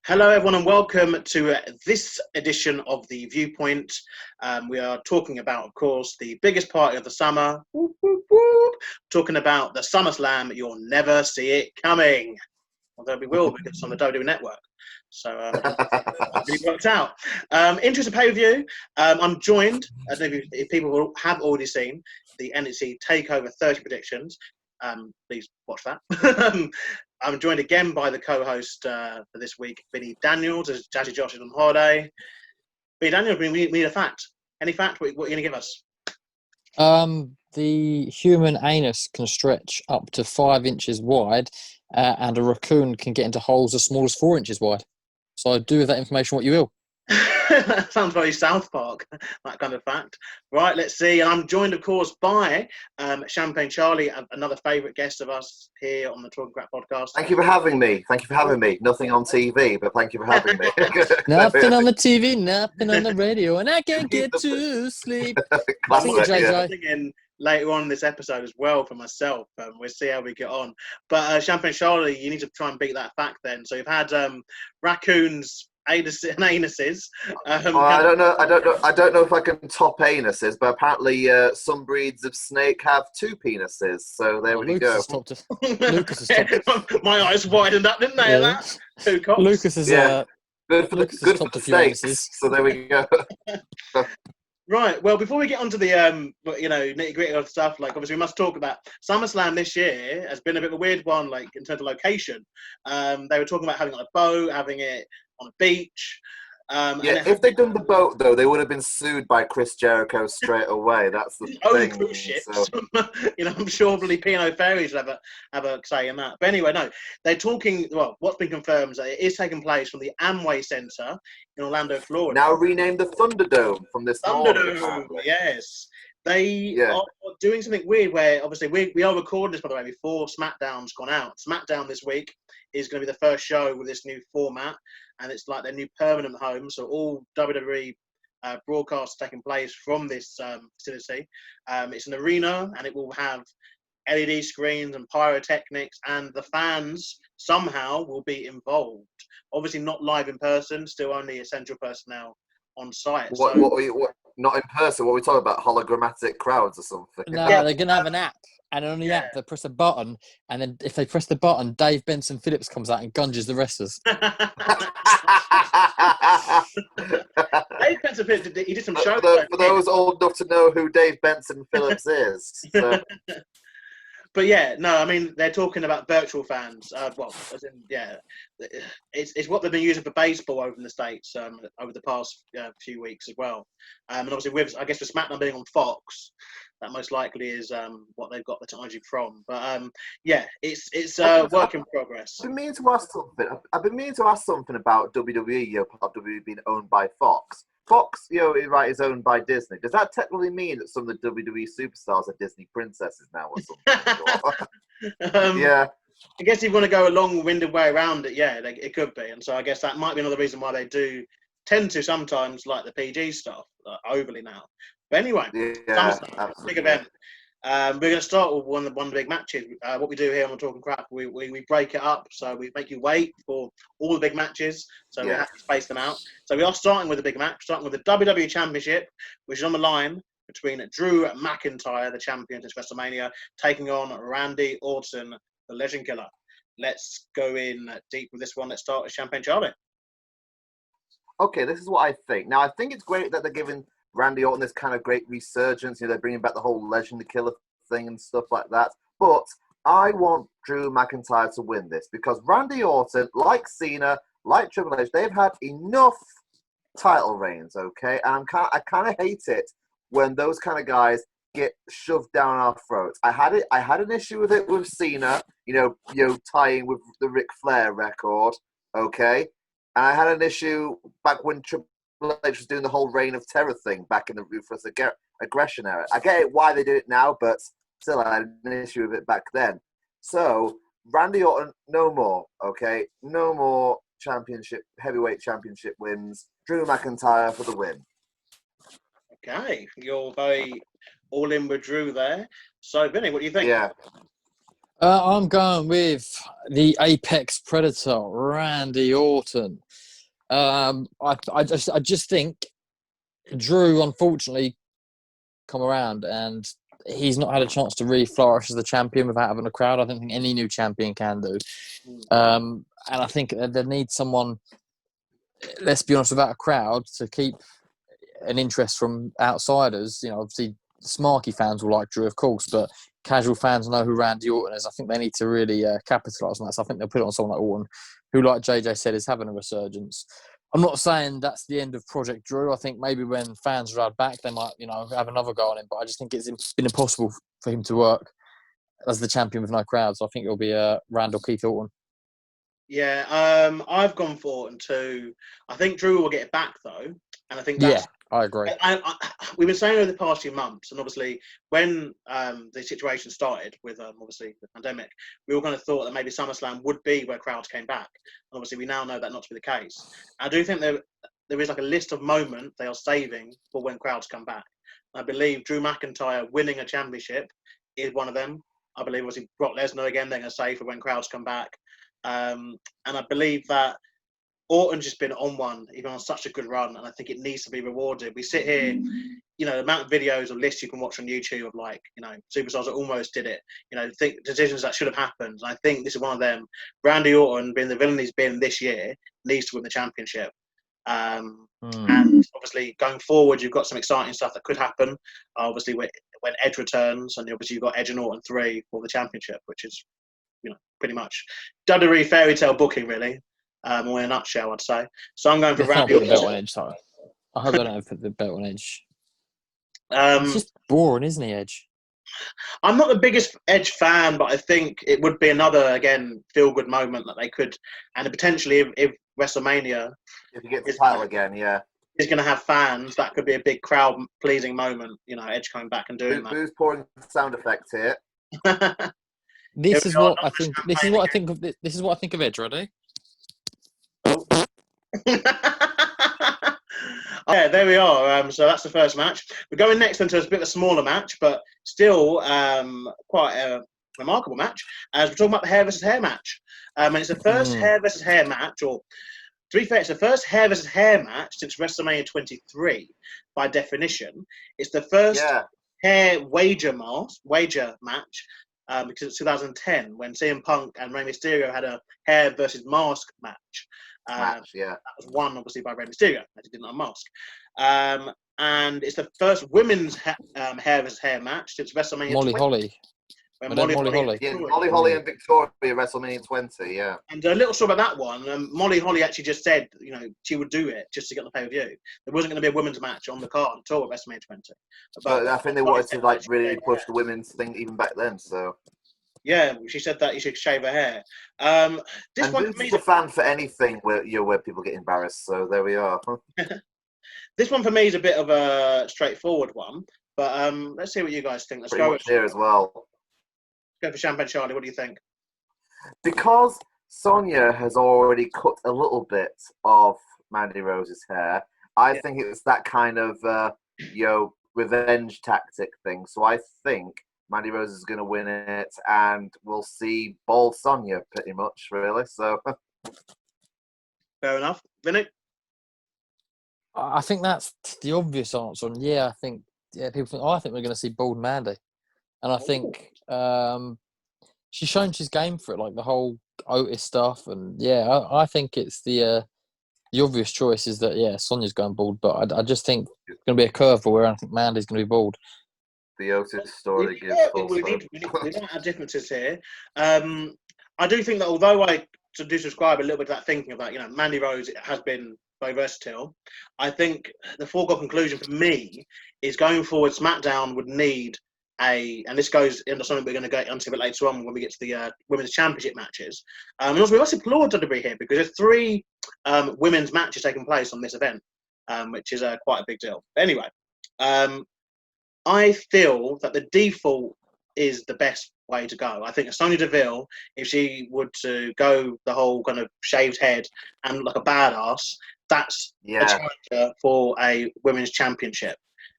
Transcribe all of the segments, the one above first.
Hello, everyone, and welcome to this edition of the Viewpoint. We are talking about, of course, the biggest party of the summer. Whoop, whoop, whoop. Talking about the SummerSlam. You'll never see it coming. Although we will, because it's on the WWE Network. So it really worked out. Interesting pay-per-view. I'm joined, I don't know if people have already seen, the NXT TakeOver 30 predictions. Please watch that. I'm joined again by the co-host for this week, Vinny Daniels, as Jazzy Josh is on holiday. Vinny Daniels, we need a fact. Any fact? What are you going to give us? The human anus can stretch up to 5 inches wide, and a raccoon can get into holes as small as 4 inches wide. So do with that information what you will. That sounds very South Park, that kind of fact. Right, let's see. And I'm joined, of course, by Champagne Charlie, another favourite guest of us here on the Talking Crap podcast. Thank you for having me. Nothing on TV, but thank you for having me. Nothing on the TV, nothing on the radio, and I can't get to sleep. Classic, yeah. Thinking later on in this episode as well for myself. We'll see how we get on. But Champagne Charlie, you need to try and beat that fact then. So you've had raccoons, anuses. I don't know if I can top anuses, but apparently some breeds of snake have 2 penises. So there we go. Lucas has topped it. My eyes widened up, didn't they? Yeah. That 2 cocks. Lucas is good for Lucas the topped good a for few snakes. anuses. So there we go. Right. Well, before we get onto the nitty gritty of stuff, like obviously we must talk about SummerSlam this year has been a bit of a weird one, like in terms of location. They were talking about having it on a boat, having it on a beach. If they'd done the boat though, they would have been sued by Chris Jericho straight away. That's the thing. Cruise ships. So. I'm sure Filipino ferries have a say in that. But anyway, no, they're talking. Well, what's been confirmed is that it is taking place from the Amway Center in Orlando, Florida. Now renamed the Thunderdome from this Thunderdome. morning. Yes. They are doing something weird where obviously we are recording this, by the way, before SmackDown's gone out. SmackDown this week is going to be the first show with this new format, and it's like their new permanent home. So all WWE broadcasts taking place from this facility. It's an arena, and it will have LED screens and pyrotechnics, and the fans somehow will be involved. Obviously not live in person, still only essential personnel on site. What, not in person? What are we talking about? Hologrammatic crowds or something? No, they're going to have an app. And on the app, they press a button. And then if they press the button, Dave Benson Phillips comes out and gunges the wrestlers. Dave Benson Phillips, he did some shows. For those old enough to know who Dave Benson Phillips is. So. But yeah, no, I mean, they're talking about virtual fans. It's what they've been using for baseball over in the States over the past few weeks as well. And obviously, with SmackDown being on Fox, that most likely is what they've got the technology from. But it's work in progress. I've been meaning to ask something about WWE, WWE being owned by Fox. Fox, is owned by Disney. Does that technically mean that some of the WWE superstars are Disney princesses now or something? Yeah. I guess if you want to go a long-winded way around it, it could be. And so I guess that might be another reason why they do tend to sometimes like the PG stuff overly now. But anyway, big event. We're going to start with one of the big matches. What we do here on Talking Crap, we break it up. So we make you wait for all the big matches. So we have to space them out. So we are starting with a big match, starting with the WWE Championship, which is on the line between Drew McIntyre, the champion since WrestleMania, taking on Randy Orton, the Legend Killer. Let's go in deep with this one. Let's start with Champagne Charlie. Okay, this is what I think. Now, I think it's great that they're giving Randy Orton this kind of great resurgence. They're bringing back the whole Legend Killer thing and stuff like that. But I want Drew McIntyre to win this because Randy Orton, like Cena, like Triple H, they've had enough title reigns, okay? And I kind of hate it when those kind of guys get shoved down our throats. I had an issue with it with Cena, tying with the Ric Flair record, okay? And I had an issue back when Triple H was doing the whole Reign of Terror thing back in the Ruthless Aggression era. I get it why they do it now, but still I had an issue with it back then. So, Randy Orton, no more, okay? No more heavyweight championship wins. Drew McIntyre for the win. Okay, you're very all in with Drew there. So, Vinny, what do you think? Yeah. I'm going with the apex predator, Randy Orton. I just think Drew, unfortunately, come around and he's not had a chance to really flourish as the champion without having a crowd. I don't think any new champion can do. And I think there needs someone, let's be honest, without a crowd to keep an interest from outsiders. You know, obviously, Smarky fans will like Drew, of course, but casual fans know who Randy Orton is. I think they need to really capitalise on that. So I think they'll put it on someone like Orton, who, like JJ said, is having a resurgence. I'm not saying that's the end of Project Drew. I think maybe when fans are allowed back, they might, have another go on him. But I just think it's been impossible for him to work as the champion with no crowd. So I think it'll be Randall Keith Orton. Yeah, I've gone for Orton too. I think Drew will get it back though, and I think that's. I agree. We've been saying over the past few months, and obviously when the situation started with obviously the pandemic, we all kind of thought that maybe SummerSlam would be where crowds came back. And obviously, we now know that not to be the case. I do think there is like a list of moments they are saving for when crowds come back. I believe Drew McIntyre winning a championship is one of them. I believe obviously Brock Lesnar again they're going to save for when crowds come back. And I believe that Orton's just been on one, even on such a good run, and I think it needs to be rewarded. We sit here, the amount of videos or lists you can watch on YouTube of superstars that almost did it, decisions that should have happened. And I think this is one of them. Randy Orton, being the villain he's been this year, needs to win the championship. And obviously going forward, you've got some exciting stuff that could happen. Obviously, when Edge returns, and obviously you've got Edge and Orton 3 for the championship, which is pretty much WWE fairy tale booking, really. Or in a nutshell, I'd say. So I'm going for Randy Orton. Belt on Edge, sorry. I hope they don't put the belt on Edge. It's just boring, isn't he, Edge? I'm not the biggest Edge fan, but I think it would be another, again, feel-good moment that they could, and potentially if WrestleMania... If he gets the title again, yeah. Is going to have fans, that could be a big crowd-pleasing moment, Edge coming back and doing that. Who's pouring sound effects here? This is what I think of Edge, ready? Yeah, there we are. So that's the first match. We're going next into a bit of a smaller match, but still quite a remarkable match. As we're talking about the hair versus hair match. And it's the first hair versus hair match, or to be fair, it's the first hair versus hair match since WrestleMania 23, by definition. It's the first hair wager match because it's 2010 when CM Punk and Rey Mysterio had a hair versus mask match. That was won obviously by Rey Mysterio, as he didn't unmask. And it's the first women's hair versus hair match since WrestleMania 20. Holly. Molly Holly. Yeah, Molly Holly and Victoria WrestleMania 20, yeah. And a little story about that one, Molly Holly actually just said, she would do it just to get the pay-per-view. There wasn't going to be a women's match on the card at all at WrestleMania 20. But I think they wanted to really push the women's thing even back then, so... Yeah, she said that you should shave her hair. This one for me is a fan for anything where people get embarrassed, so there we are. This one for me is a bit of a straightforward one, but let's see what you guys think. Let's go here as well. Go for Champagne Charlie. What do you think? Because Sonya has already cut a little bit of Mandy Rose's hair, I think it's that kind of revenge tactic thing. So I think Mandy Rose is going to win it, and we'll see bald Sonya pretty much, really. So fair enough, Vinny. I think that's the obvious answer, and I think people think. I think we're going to see bald Mandy, and I think she's shown she's game for it, like the whole Otis stuff, and I think it's the obvious choice is that Sonya's going bald, but I just think it's going to be a curveball where I think Mandy's going to be bald. The Otis story gives we don't have differences here. I do think that although I do subscribe a little bit to that thinking about, Mandy Rose has been very versatile, I think the foregone conclusion for me is going forward, SmackDown would need and this goes into something we're going to get into a bit later on when we get to the Women's Championship matches. And also we must applaud WWE here because there's 3 women's matches taking place on this event, which is quite a big deal. But anyway, I feel that the default is the best way to go. I think Sonya Deville, if she would to go the whole kind of shaved head and look like a badass, that's a challenger for a women's championship.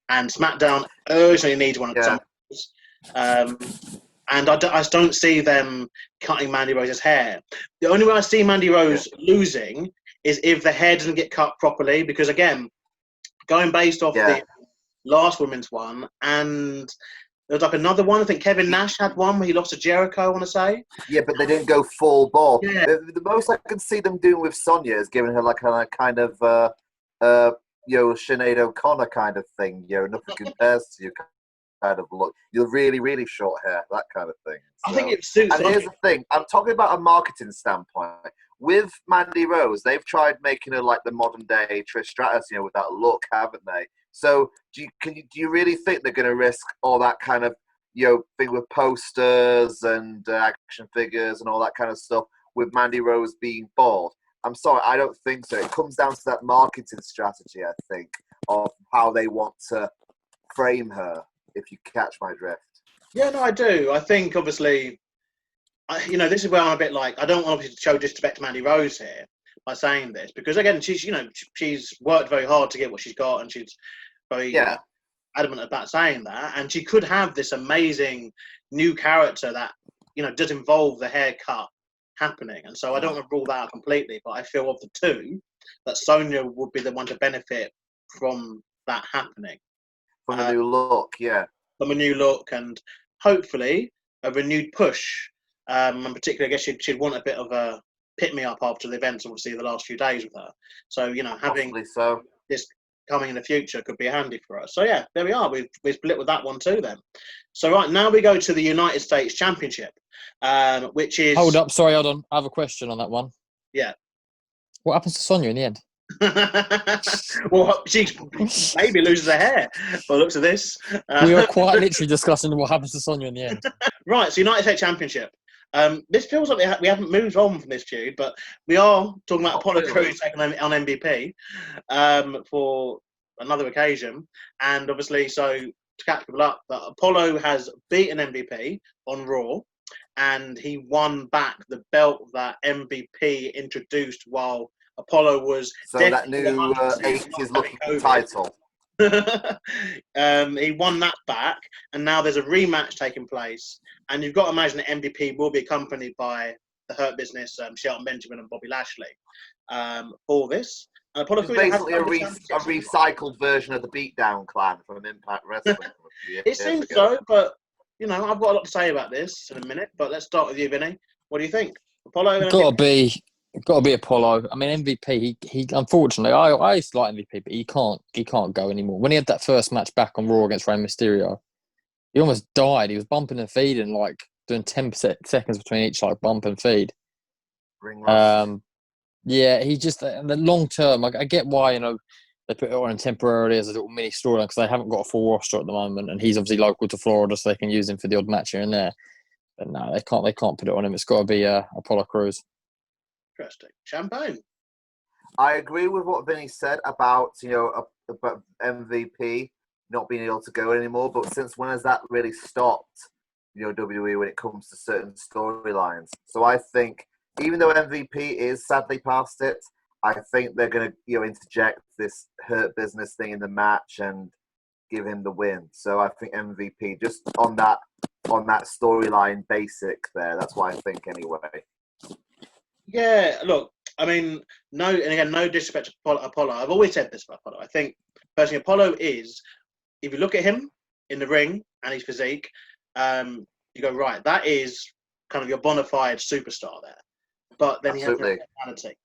And SmackDown urgently needs one of those. And I just don't see them cutting Mandy Rose's hair. The only way I see Mandy Rose losing is if the hair doesn't get cut properly. Because again, going based off the last women's one, and there was like another one. I think Kevin Nash had one where he lost to Jericho, I want to say. Yeah, but they didn't go full ball. Yeah. The most I can see them doing with Sonya is giving her like a kind of, Sinead O'Connor kind of thing. Nothing compares to you kind of look. You're really, really short hair, that kind of thing. So, I think it suits. And here's the thing. I'm talking about a marketing standpoint. With Mandy Rose, they've tried making her like the modern day Trish Stratus, with that look, haven't they? So do you really think they're going to risk all that kind of thing with posters and action figures and all that kind of stuff with Mandy Rose being bald? I'm sorry, I don't think so. It comes down to that marketing strategy, I think, of how they want to frame her. If you catch my drift. Yeah, no, I do. I think obviously, this is where I'm a bit like, I don't want to show disrespect to Mandy Rose here by saying this, because again, she's worked very hard to get what she's got, and she's very adamant about saying that, and she could have this amazing new character that does involve the haircut happening, and so I don't want to rule that out completely, but I feel of the two that Sonya would be the one to benefit from that happening. From a new look, From a new look, and hopefully a renewed push. And particularly, I guess she'd want a bit of a pick-me-up after the events, obviously, the last few days with her. So, having this coming in the future could be handy for us. So, yeah, there we are. We've split with that one too then. So, right, now we go to the United States Championship, which is... Hold on. I have a question on that one. Yeah. What happens to Sonya in the end? Well, she maybe loses her hair by the looks of this. We are quite literally discussing what happens to Sonya in the end. Right, so United States Championship. This feels like we haven't moved on from this feud, but we are talking about Apollo Crews taking on MVP for another occasion. And obviously, so to catch people up, that Apollo has beaten MVP on Raw, and he won back the belt that MVP introduced while Apollo was... So that new 80s looking title. He won that back, and now there's a rematch taking place. And you've got to imagine that MVP will be accompanied by the Hurt Business, Shelton Benjamin and Bobby Lashley for this. And Apollo Crews basically a recycled version of the Beatdown Clan from Impact Wrestling. It seems so, but I've got a lot to say about this in a minute. But let's start with you, Vinny. What do you think? Apollo? Got to be Apollo. I mean, MVP. He unfortunately, I used to like MVP, but he can't go anymore. When he had that first match back on Raw against Rey Mysterio, he almost died. He was bumping and feeding, like doing 10 seconds between each like bump and feed. He just the long term. I get why they put it on temporarily as a little mini storyline because they haven't got a full roster at the moment, and he's obviously local to Florida, so they can use him for the odd match here and there. But no, they can't put it on him. It's got to be Apollo Crews. Interesting. Champagne. I agree with what Vinny said about about MVP not being able to go anymore. But since when has that really stopped? WWE when it comes to certain storylines. So I think even though MVP is sadly past it, I think they're going to interject this Hurt Business thing in the match and give him the win. So I think MVP just on that storyline basic there. That's what I think anyway. Yeah, look, I mean, no disrespect to Apollo. I've always said this about Apollo. I think, personally, Apollo is, if you look at him in the ring and his physique, you go, right, that is kind of your bona fide superstar there. But then Absolutely. He has no personality.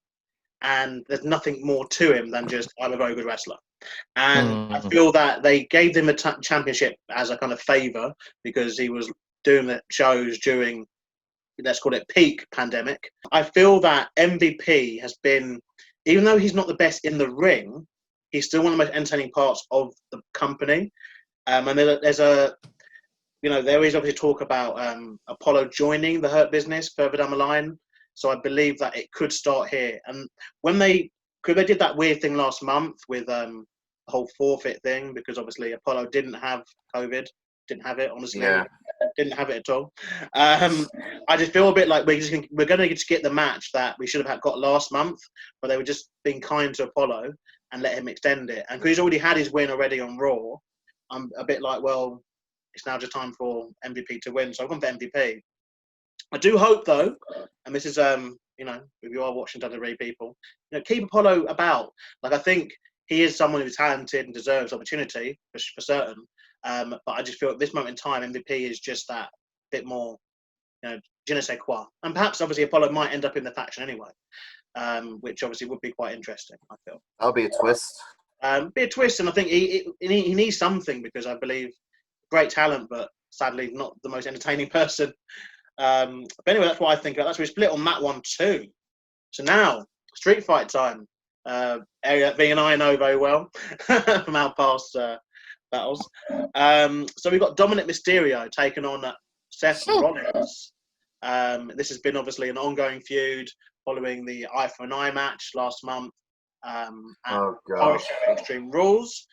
And there's nothing more to him than just, I'm a very good wrestler. And I feel that they gave him a championship as a kind of favour because he was doing the shows during, let's call it, peak pandemic. I feel that MVP has been, even though he's not the best in the ring, he's still one of the most entertaining parts of the company. And there's a, there is obviously talk about Apollo joining the Hurt Business further down the line. So I believe that it could start here. And when they did that weird thing last month with the whole forfeit thing, because obviously Apollo didn't have COVID, didn't have it, honestly. Yeah. Didn't have it at all. I just feel a bit like we're going to get the match that we should have got last month, but they were just being kind to Apollo and let him extend it. And because he's already had his win already on Raw, I'm a bit like, well, it's now just time for MVP to win. So I've gone for MVP. I do hope, though, and this is, you know, if you are watching WWE people, you know, keep Apollo about. Like, I think he is someone who's talented and deserves opportunity for certain. But I just feel at this moment in time, MVP is just that bit more, you know, je ne sais quoi. And perhaps, obviously, Apollo might end up in the faction anyway, which obviously would be quite interesting, I feel. That'll be a twist. Be a twist, and I think he needs something because I believe great talent, but sadly not the most entertaining person. But anyway, that's what I think. That's we split on that one too. So now, street fight time. Area V and I know very well from our past battles. So we've got Dominic Mysterio taking on Seth Rollins. This has been obviously an ongoing feud following the Eye for an Eye match last month at Extreme Rules.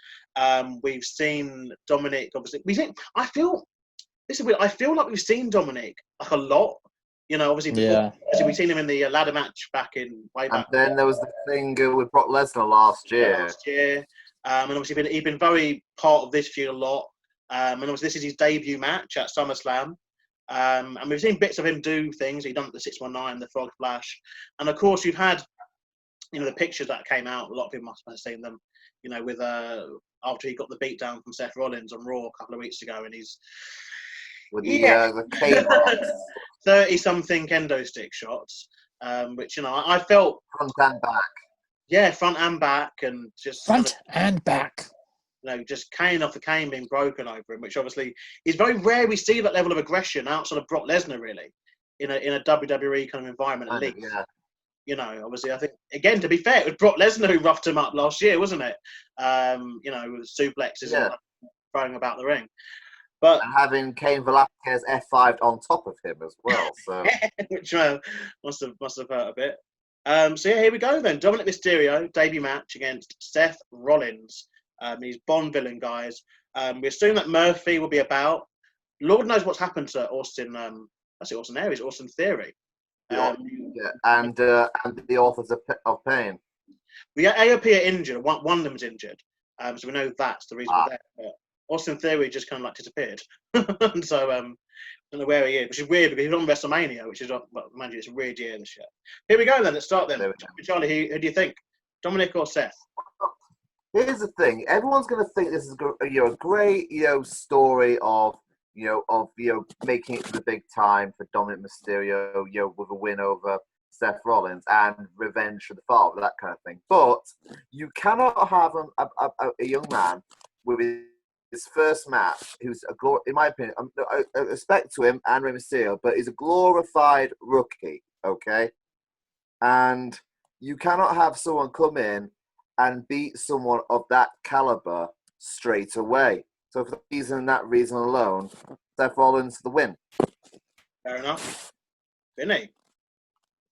We've seen Dominic, obviously. I feel like we've seen Dominic like a lot. You know, obviously before, we've seen him in the ladder match way back. And then there was the thing with Brock Lesnar last year. And obviously he's been very part of this feud a lot. And obviously this is his debut match at SummerSlam. And we've seen bits of him do things. He's done the 619, the Frog Splash. And of course, you've had, you know, the pictures that came out. A lot of people must have seen them, you know, with after he got the beatdown from Seth Rollins on Raw a couple of weeks ago. And he's... With the K-box. 30-something kendo stick shots, which, you know, I felt... Front and back. Yeah, front and back. And just... Front and back. You know, just cane off the cane being broken over him, which obviously is very rare we see that level of aggression outside of Brock Lesnar, really, in a WWE kind of environment, at least. Yeah. You know, obviously, I think, again, to be fair, it was Brock Lesnar who roughed him up last year, wasn't it? You know, with suplexes and throwing about the ring. But and having Cain Velasquez F5'd on top of him as well. So which must have hurt a bit. So yeah, here we go then. Dominic Mysterio, debut match against Seth Rollins. These Bond villain guys. We assume that Murphy will be about. Lord knows what's happened to Austin. Austin Aries, Austin Theory. And the authors of Pain. The AOP are injured. One of them's injured. So we know that's the reason we're there. But Austin Theory just kind of like disappeared. And so I don't know where he is, which is weird because he's on WrestleMania, which is, mind you, it's a weird year this year. Here we go then. Let's start then. Charlie, who do you think? Dominic or Seth? Here's the thing. Everyone's going to think this is a great story of making it to the big time for Dominic Mysterio, with a win over Seth Rollins and revenge for the father, that kind of thing. But you cannot have a young man with his first match, who's in my opinion, I respect to him and Rey Mysterio, but he's a glorified rookie, okay? And you cannot have someone come in and beat someone of that caliber straight away. So for that reason alone, Seth Rollins the win. Fair enough. Vinny?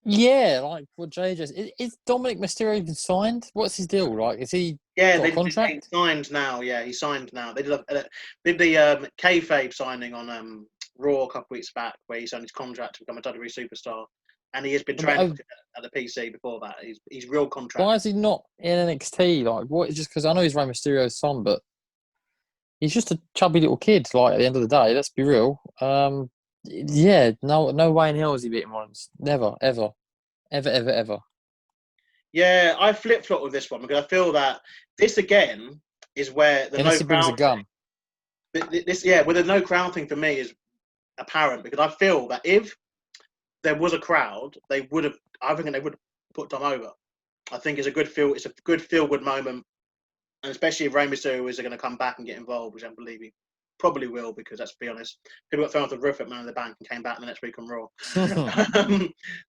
Yeah, like what Jay just... Is Dominic Mysterio even signed? What's his deal? Like, is he got a contract? He signed now, yeah. He signed now. They did the kayfabe signing on Raw a couple weeks back, where he signed his contract to become a WWE superstar. And he has been trained at the PC before that. He's real contract. Why is he not in NXT? Like, what? Just because I know he's Rey Mysterio's son, but he's just a chubby little kid. Like, at the end of the day, let's be real. Yeah, no way in hell is he beating Rollins. Never, ever. Yeah, I flip-flop with this one because I feel that this again is where the unless he brings a gun. Where the no crown thing for me is apparent because I feel that if there was a crowd, I think they would have put Dom over. I think it's a good feel-good moment, and especially if Rey Mysterio is going to come back and get involved, which I believe he probably will, because let's be honest, people got thrown off the roof at Man in the Bank and came back the next week on Raw.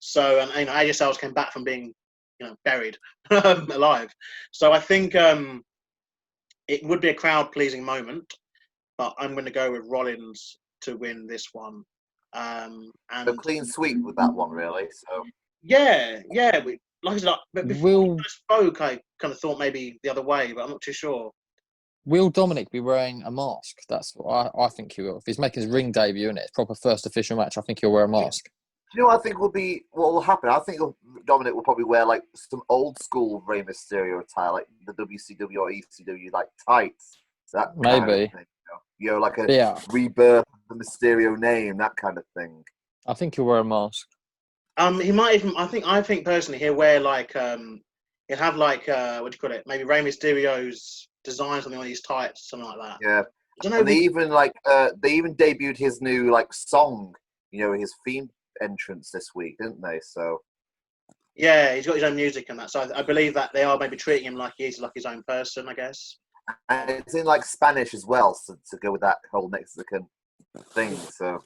So, and AJ Styles came back from being, buried alive. So I think it would be a crowd-pleasing moment, but I'm going to go with Rollins to win this one. And a clean sweep with that one, really. So yeah. Like I said, before I spoke, I kind of thought maybe the other way, but I'm not too sure. Will Dominic be wearing a mask? That's what I think he will. If he's making his ring debut and it's proper first official match, I think he'll wear a mask. You know what I think what will happen? I think Dominic will probably wear like some old school Rey Mysterio attire, like the WCW or ECW, like tights. That maybe. Kind of thing, You know, like a Yeah, rebirth of the Mysterio name, that kind of thing. I think he'll wear a mask. He might even. I think personally, he'll wear like he'll have like what do you call it? Maybe Rey Mysterio's design something on his tights, something like that. Yeah. I don't know. And they even debuted his new like song, you know, his theme entrance this week, didn't they? So Yeah, he's got his own music and that. So I believe that they are maybe treating him like he's like his own person, I guess. and it's in like Spanish as well, so to go with that whole Mexican thing. So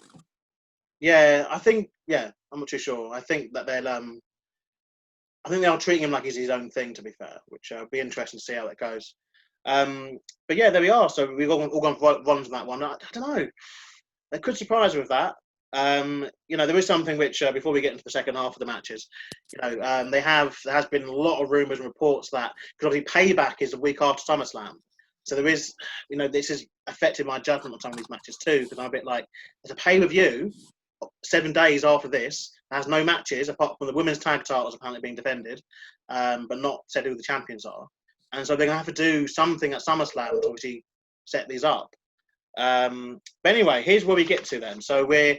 Yeah, I think. Yeah, I'm not too sure. I think that they'll. I think they are treating him like he's his own thing. To be fair, which will be interesting to see how that goes. But yeah, there we are. So we've all gone for runs on that one. I don't know. They could surprise with that. You know, there is something which before we get into the second half of the matches, you know, there has been a lot of rumours and reports that because obviously Payback is a week after SummerSlam, so there is, you know, this has affected my judgment on some of these matches too because I'm a bit like there's a pay-per-view 7 days after this that has no matches apart from the women's tag titles apparently being defended, but not said who the champions are, and so they're gonna have to do something at SummerSlam to obviously set these up. But anyway, here's where we get to then. So we're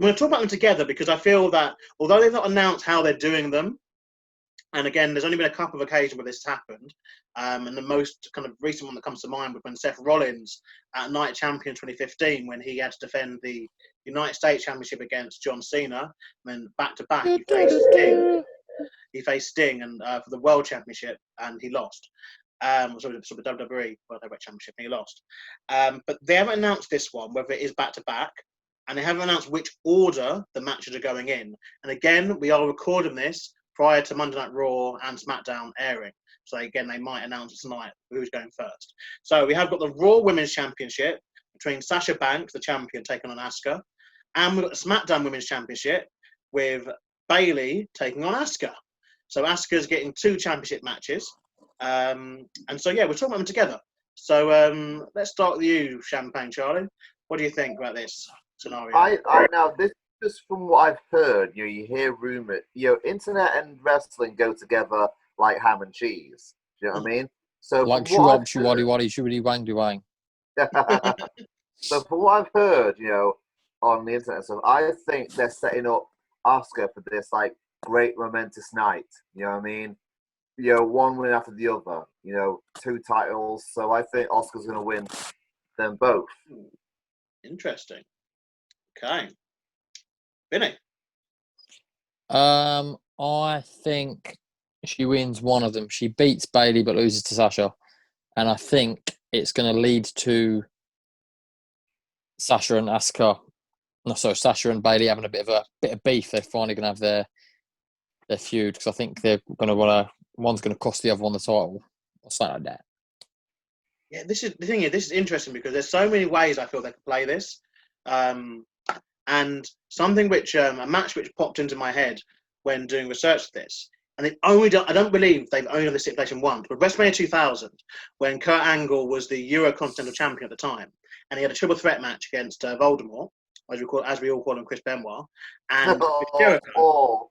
going to talk about them together because I feel that although they've not announced how they're doing them, and again, there's only been a couple of occasions where this has happened, and the most kind of recent one that comes to mind was when Seth Rollins at Night Champion 2015, when he had to defend the United States Championship against John Cena, and then back to back he faced Sting. He faced Sting and for the World Championship, and he lost. So the WWE World Heavyweight Championship, and he lost. But they haven't announced this one, whether it is back to back, and they haven't announced which order the matches are going in. And again, we are recording this prior to Monday Night Raw and SmackDown airing. So again, they might announce tonight who's going first. So we have got the Raw Women's Championship between Sasha Banks, the champion, taking on Asuka, and we've got the SmackDown Women's Championship with Bayley taking on Asuka. So Asuka's getting 2 championship matches. And so, yeah, we're talking about them together. So let's start with you, Champagne Charlie. What do you think about this scenario? I now this just from what I've heard, you know, you hear rumors, you know, internet and wrestling go together like ham and cheese. Do you know what I mean? So Like from what shoo waddy waddy shoobity wang do wang. So from what I've heard, you know, on the internet and stuff, I think they're setting up Asuka for this like great momentous night. You know what I mean? You know, one win after the other. You know, 2 titles. So I think Asuka's going to win them both. Interesting. Okay. Vinny? I think she wins one of them. She beats Bayley but loses to Sasha. And I think it's going to lead to Sasha and Bayley having a bit of beef. They're finally going to have their feud because I think they're going to want to. One's going to cost the other one the title or something like that. Yeah, this is the thing. This is interesting because there's so many ways I feel they could play this, and something which a match which popped into my head when doing research for this, and I don't believe they've only done this stipulation once, but WrestleMania 2000, when Kurt Angle was the Eurocontinental Champion at the time, and he had a triple threat match against Voldemort, as we all call him, Chris Benoit, and Jericho.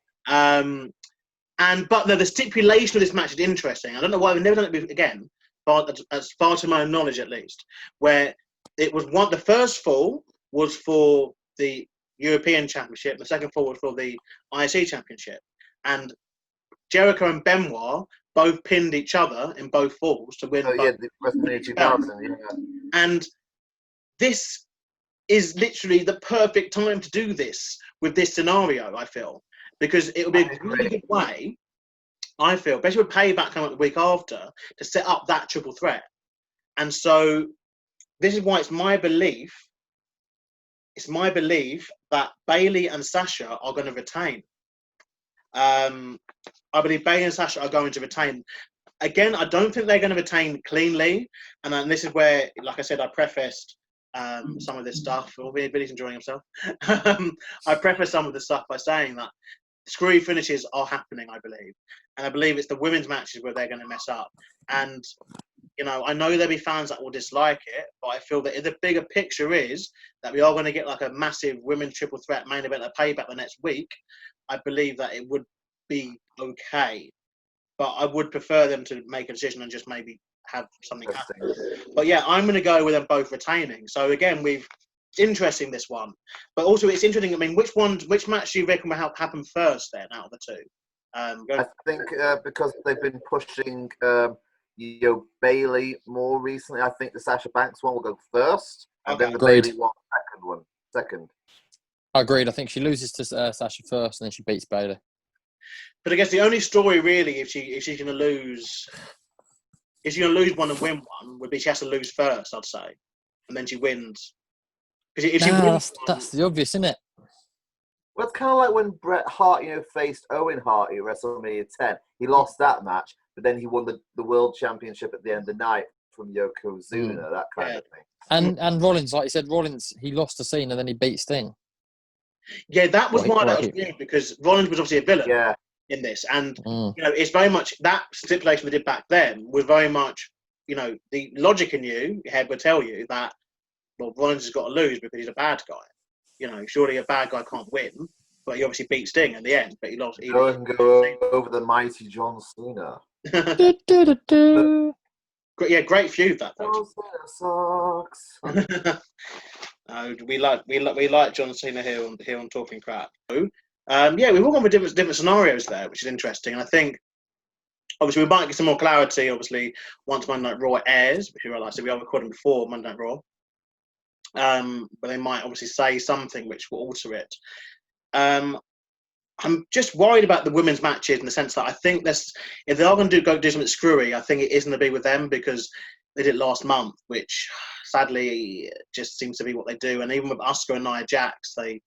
But the stipulation of this match is interesting. I don't know why we've never done it again, but as far to my knowledge at least, where it was the first fall was for the European Championship, the second fall was for the IC Championship, and Jericho and Benoit both pinned each other in both falls to win. Yeah, the WrestleMania 2000. Yeah. And this is literally the perfect time to do this with this scenario, I feel. Because it would be a really good way, I feel, especially with Payback coming up the week after, to set up that triple threat. And so this is why it's my belief that Bayley and Sasha are going to retain. I believe Bayley and Sasha are going to retain. Again, I don't think they're going to retain cleanly. And then this is where, like I said, I prefaced some of this stuff. Billy's enjoying himself. I prefaced some of the stuff by saying that screwy finishes are happening, I believe. And I believe it's the women's matches where they're going to mess up. And, you know, I know there'll be fans that will dislike it, but I feel that the bigger picture is that we are going to get like a massive women's triple threat main event at Payback the next week. I believe that it would be okay. But I would prefer them to make a decision and just maybe have something happen. But yeah, I'm going to go with them both retaining. So again, it's interesting, this one. But also it's interesting, I mean, which match do you reckon will happen first then out of the two? I think because they've been pushing Bailey more recently, I think the Sasha Banks one will go first, and then the Bailey one second. I agreed. I think she loses to Sasha first, and then she beats Bailey. But I guess the only story really, if she's going to lose one and win one, would be she has to lose first, I'd say, and then she wins. Because if she wins, that's the obvious, isn't it? Well, it's kind of like when Bret Hart, faced Owen Hart at WrestleMania 10. He lost that match, but then he won the World Championship at the end of the night from Yokozuna, that kind of thing. And Rollins, like you said, he lost to Cena, then he beat Sting. Yeah, that was why that was weird, because Rollins was obviously a villain in this. And, it's very much, that stipulation we did back then was very much, the logic in your head would tell you that, well, Rollins has got to lose because he's a bad guy. Surely a bad guy can't win, but he obviously beat Sting in the end, but he lost. Go and go over the mighty John Cena. Great feud that though. Sucks. We like John Cena here on Talking Crap. We've all gone with different scenarios there, which is interesting. And I think obviously we might get some more clarity. Obviously, once Monday Night Raw airs, which like I said, we are recording before Monday Night Raw. But they might obviously say something which will alter it. I'm just worried about the women's matches in the sense that I think if they are going to do something screwy, I think it is going to be with them because they did it last month, which sadly just seems to be what they do. And even with Asuka and Nia Jax, they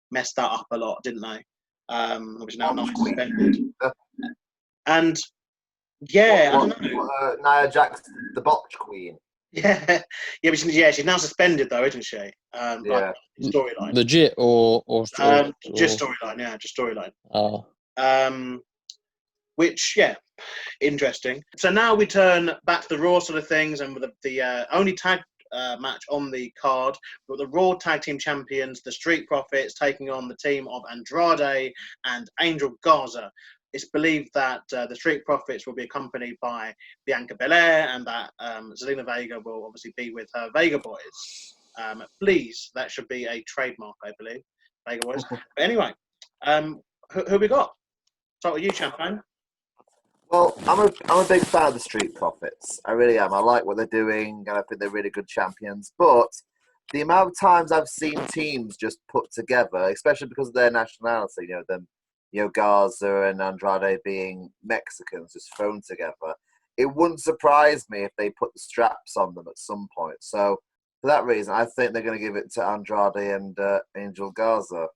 messed that up a lot, didn't they? Which now Nia's suspended. And I don't know. Nia Jax, the botch queen. But she's now suspended though, isn't she? Storyline. Legit or just storyline, just storyline. Oh. Which interesting. So now we turn back to the Raw sort of things, and with the only tag match on the card, with the Raw Tag Team Champions, the Street Profits, taking on the team of Andrade and Angel Garza. It's believed that the Street Profits will be accompanied by Bianca Belair, and that Zelina Vega will obviously be with her Vega Boys. Please, that should be a trademark, I believe. Vega Boys. But anyway, who we got? Start with you, Champagne. Well, I'm a big fan of the Street Profits. I really am. I like what they're doing, and I think they're really good champions. But the amount of times I've seen teams just put together, especially because of their nationality, Garza and Andrade being Mexicans, just thrown together, it wouldn't surprise me if they put the straps on them at some point. So, for that reason, I think they're going to give it to Andrade and Angel Garza.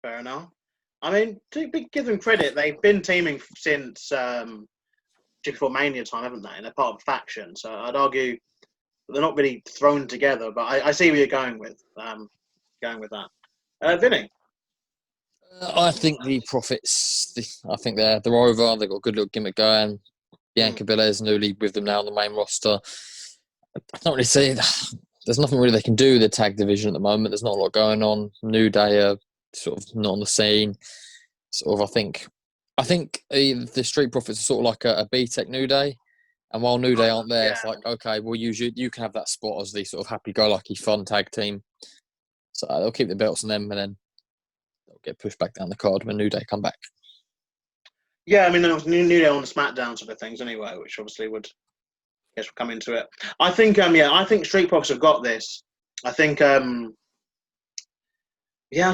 Fair enough. I mean, to give them credit, they've been teaming since just before Mania time, haven't they? And they're part of a faction. So I'd argue they're not really thrown together, but I see where you're going with that. Vinny? I think the Profits, I think they're over. They've got a good little gimmick going. Bianca Belair's newly with them now on the main roster. I don't really see there's nothing really they can do with the tag division at the moment. There's not a lot going on. New Day are sort of not on the scene. Sort of, I think the Street Profits are sort of like a B-Tech New Day. And while New Day aren't there, it's like, okay, we'll use you can have that spot as the sort of happy-go-lucky fun tag team. So they'll keep the belts on them, and then they'll get pushed back down the card when New Day come back. Yeah, I mean, there was New Day on the SmackDown sort of things anyway, which obviously would, I guess, we'll come into it. I think, I think Street Profits have got this. I think, I don't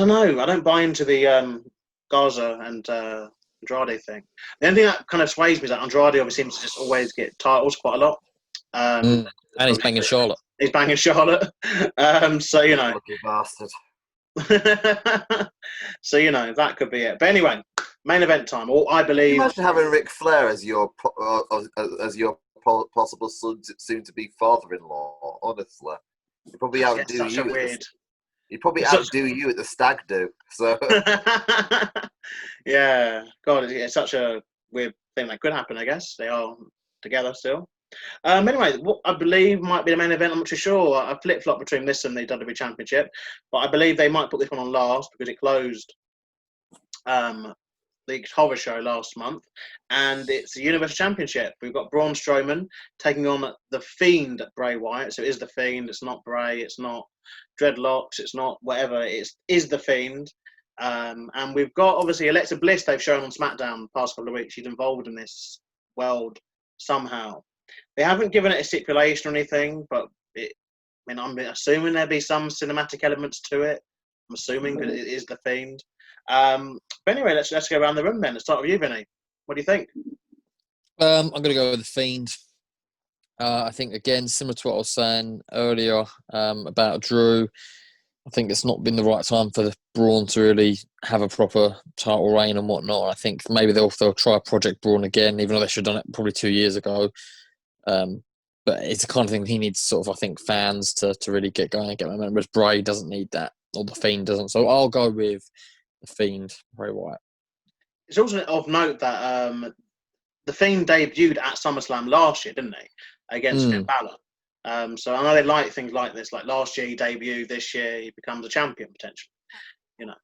know. I don't buy into the Garza and Andrade thing. The only thing that kind of sways me is that Andrade obviously seems to just always get titles quite a lot. And he's banging Charlotte. He's banging Charlotte. So, Lucky bastard. So, that could be it. But anyway, main event time. I believe. Imagine having Ric Flair as your possible soon-to-be father-in-law. Honestly, he'd probably outdo you. Weird. He'd probably outdo you at the stag do. So. Yeah, God, it's such a weird thing that could happen. I guess they are together still. Anyway, what I believe might be the main event, I'm not too sure. I flip-flop between this and the WWE Championship, but I believe they might put this one on last because it closed the horror show last month, and it's the Universal Championship. We've got Braun Strowman taking on the Fiend Bray Wyatt. So it is the Fiend. It's not Bray. It's not Dreadlocks. It's not whatever. It is the Fiend. And we've got obviously Alexa Bliss. They've shown on SmackDown the past couple of weeks. She's involved in this world somehow. They haven't given it a stipulation or anything, but I'm assuming there'll be some cinematic elements to it. I'm assuming because it is the Fiend. But anyway, let's go around the room then. Let's start with you, Vinny. What do you think? I'm going to go with the Fiend. I think, again, similar to what I was saying earlier about Drew, I think it's not been the right time for the Braun to really have a proper title reign and whatnot. I think maybe they'll try Project Braun again, even though they should have done it probably 2 years ago. But it's the kind of thing he needs sort of, I think, fans to really get going and get momentum. Whereas Bray doesn't need that, or the Fiend doesn't. So I'll go with the Fiend, Bray Wyatt. It's also of note that the Fiend debuted at SummerSlam last year, didn't he? Against Finn Balor. So I know they like things like this. Like last year he debuted, this year he becomes a champion potentially. You know,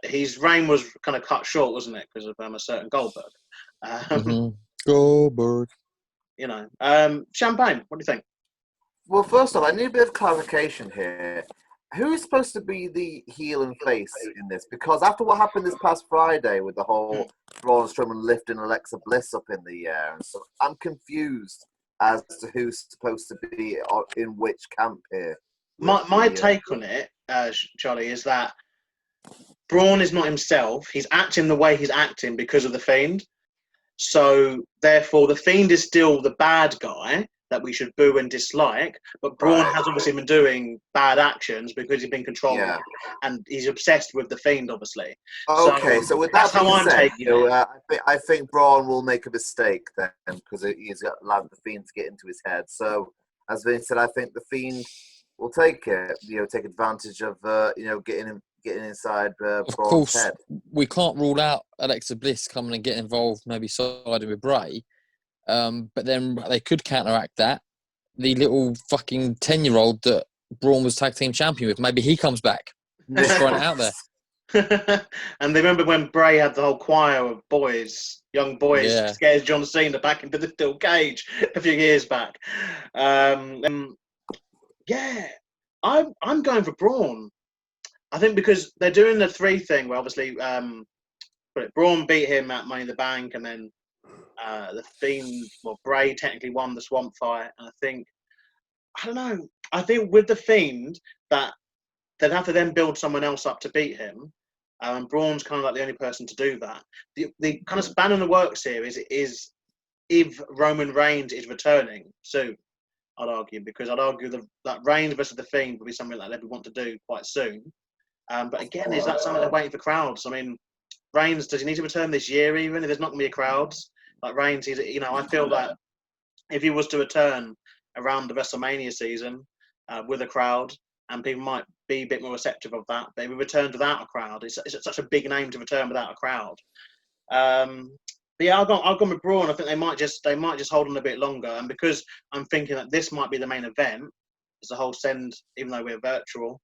his reign was kind of cut short, wasn't it, because of a certain Goldberg. Goldberg. You know, Champagne. What do you think? Well, first off, I need a bit of clarification here. Who is supposed to be the heel and face in this? Because after what happened this past Friday with the whole Braun Strowman lifting Alexa Bliss up in the air and stuff, I'm confused as to who's supposed to be in which camp here. My take on it, Charlie, is that Braun is not himself. He's acting the way he's acting because of the Fiend. So, therefore, the Fiend is still the bad guy that we should boo and dislike, but Braun has obviously been doing bad actions because he's been controlling it, and he's obsessed with the Fiend, obviously. Okay, so with that being said, I think Braun will make a mistake then because he's allowed the Fiend to get into his head. So, as Vinny said, I think the Fiend will take advantage of getting inside Braun's head. We can't rule out Alexa Bliss coming and getting involved, maybe siding with Bray. But then they could counteract that. The little fucking 10-year-old that Braun was tag team champion with, maybe he comes back. Just throwing it out there. And they remember when Bray had the whole choir of young boys, scares John Cena back into the steel cage a few years back. I'm going for Braun. I think because they're doing the 3 thing where obviously Braun beat him at Money in the Bank, and then the Fiend, Bray technically won the Swamp Fight. And I think with the Fiend that they'd have to then build someone else up to beat him. And Braun's kind of like the only person to do that. The kind of span in the works here is if Roman Reigns is returning soon, I'd argue, because I'd argue that Reigns versus the Fiend would be something that they'd want to do quite soon. But again, is that something they're waiting for crowds? I mean, Reigns, does he need to return this year even if there's not going to be crowds? Like Reigns, I feel that if he was to return around the WrestleMania season with a crowd, and people might be a bit more receptive of that, but if he returned without a crowd, it's such a big name to return without a crowd. But yeah, I'll go with Braun. I think they might just hold on a bit longer, and because I'm thinking that this might be the main event, it's the whole even though we're virtual,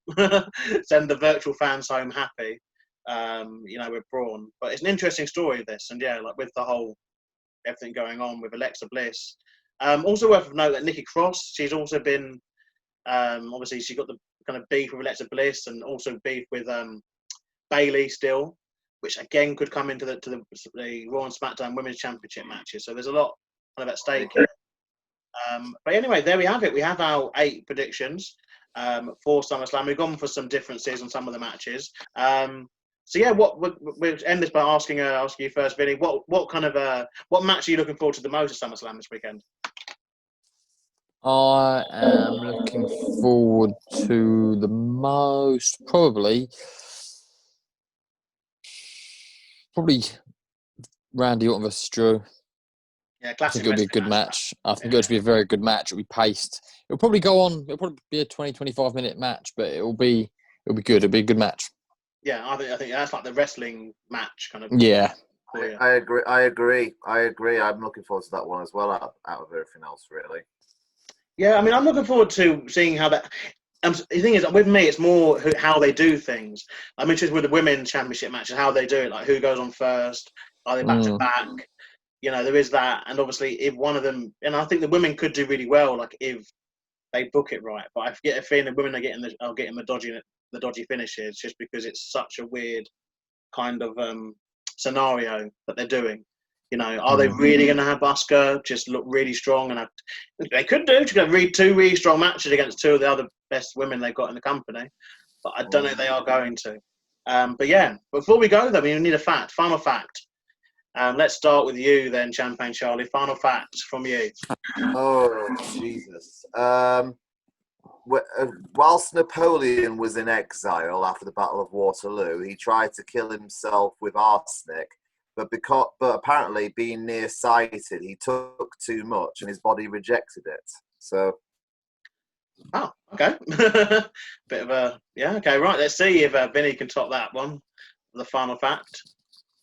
send the virtual fans home happy. With Braun, but it's an interesting story, this, and like with the whole everything going on with Alexa Bliss. Also worth of note that Nikki Cross, she's also been obviously she got the kind of beef with Alexa Bliss, and also beef with Bayley still, which again could come into the Raw and SmackDown Women's Championship matches. So there's a lot kind of at stake here. But anyway, there we have it. We have our 8 predictions for SummerSlam. We've gone for some differences on some of the matches. We'll end this by asking you first, Vinny. What match are you looking forward to the most at SummerSlam this weekend? I am looking forward to the most probably Randy Orton versus Drew. Yeah, I think it'll be a good match. I think it'll be a very good match. It'll be paced. It'll probably go on. It'll probably be a 20-25 minute match, but it'll be good. It'll be a good match. Yeah, I think that's like the wrestling match kind of. Yeah. I agree. I'm looking forward to that one as well, out of everything else, really. Yeah, I mean, I'm looking forward to seeing how that. The thing is, with me, it's more how they do things. I'm interested with the women's championship matches, how they do it, like who goes on first, are they back to back? You know, there is that, and obviously, if one of them, and I think the women could do really well, like if they book it right. But I get a feeling the women are getting the dodgy finishes just because it's such a weird kind of scenario that they're doing. You know, are they really going to have Asuka just look really strong? And they could do. She's going to read 2 really strong matches against 2 of the other best women they've got in the company. But I don't know if they are going to. But yeah, before we go, though, we need a fact. Final fact. Let's start with you then, Champagne Charlie. Final fact from you. Oh, Jesus. Whilst Napoleon was in exile after the Battle of Waterloo, he tried to kill himself with arsenic. But apparently, being nearsighted, he took too much and his body rejected it. So. Oh, okay. Bit of a okay. Right, let's see if Vinny can top that one. The final fact.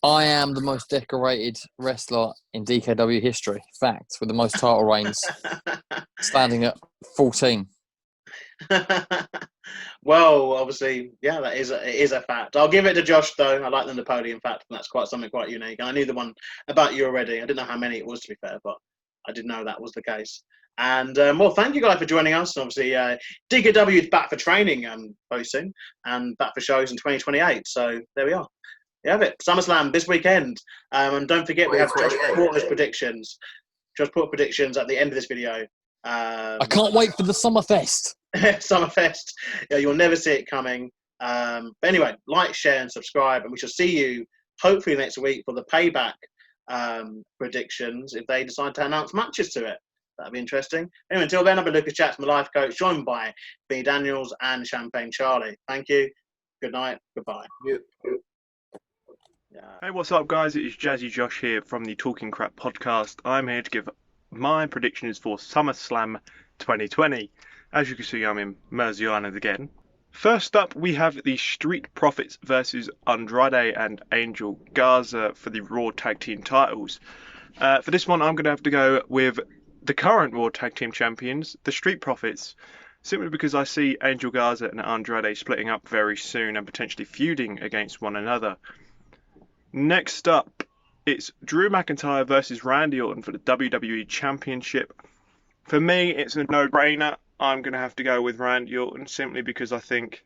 I am the most decorated wrestler in DKW history. Fact, with the most title reigns, standing at 14. Well, obviously, yeah, it is a fact. I'll give it to Josh, though. I like the Napoleon fact, and that's something quite unique. And I knew the one about you already. I didn't know how many it was, to be fair, but I did know that was the case. And, well, thank you guys for joining us. Obviously, DKW is back for training very soon and back for shows in 2028. So there we are. You have it. SummerSlam this weekend. And don't forget, we have Josh Porter's predictions. Josh Porter predictions at the end of this video. I can't wait for the Summerfest. Summerfest. Yeah, you'll never see it coming. But anyway, like, share, and subscribe. And we shall see you hopefully next week for the payback predictions if they decide to announce matches to it. That'll be interesting. Anyway, until then, I've been Lucas Chats, my life coach, joined by Vinny Daniels and Champagne Charlie. Thank you. Good night. Goodbye. Yeah. Hey, what's up, guys? It is Jazzy Josh here from the Talking Crap podcast. I'm here to give my predictions for SummerSlam 2020. As you can see, I'm in Mersey Island again. First up, we have the Street Profits versus Andrade and Angel Garza for the Raw Tag Team titles. For this one, I'm going to have to go with the current Raw Tag Team champions, the Street Profits, simply because I see Angel Garza and Andrade splitting up very soon and potentially feuding against one another. Next up, it's Drew McIntyre versus Randy Orton for the WWE Championship. For me, it's a no-brainer. I'm going to have to go with Randy Orton simply because I think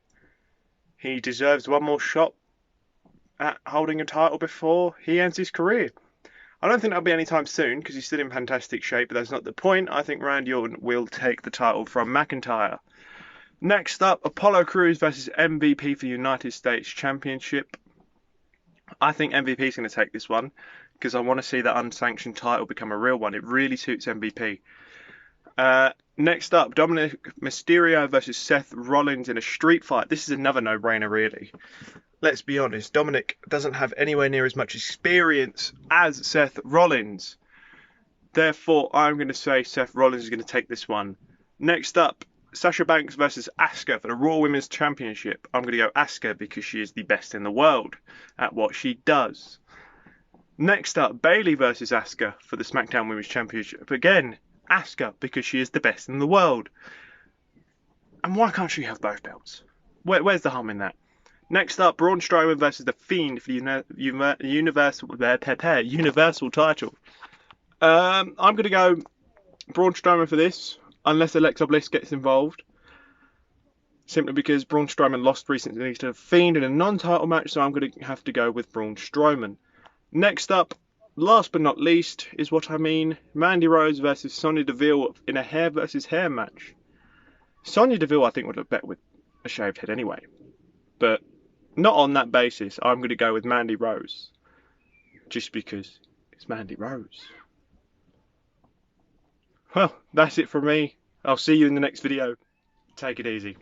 he deserves one more shot at holding a title before he ends his career. I don't think that'll be anytime soon because he's still in fantastic shape, but that's not the point. I think Randy Orton will take the title from McIntyre. Next up, Apollo Crews versus MVP for the United States Championship. I think MVP is going to take this one because I want to see that unsanctioned title become a real one. It really suits MVP. Next up, Dominic Mysterio versus Seth Rollins in a street fight. This is another no-brainer, really. Let's be honest, Dominic doesn't have anywhere near as much experience as Seth Rollins. Therefore, I'm going to say Seth Rollins is going to take this one. Next up, Sasha Banks versus Asuka for the Raw Women's Championship. I'm going to go Asuka because she is the best in the world at what she does. Next up, Bayley versus Asuka for the SmackDown Women's Championship. Again, Asuka because she is the best in the world. And why can't she have both belts? Where's the harm in that? Next up, Braun Strowman versus The Fiend for the Universal title. I'm going to go Braun Strowman for this, unless Alexa Bliss gets involved. Simply because Braun Strowman lost recently to The Fiend in a non-title match, so I'm going to have to go with Braun Strowman. Next up, last but not least, is what I mean, Mandy Rose versus Sonya Deville in a hair versus hair match. Sonya Deville, I think, would look better with a shaved head anyway. But not on that basis. I'm going to go with Mandy Rose. Just because it's Mandy Rose. Well, that's it from me. I'll see you in the next video. Take it easy.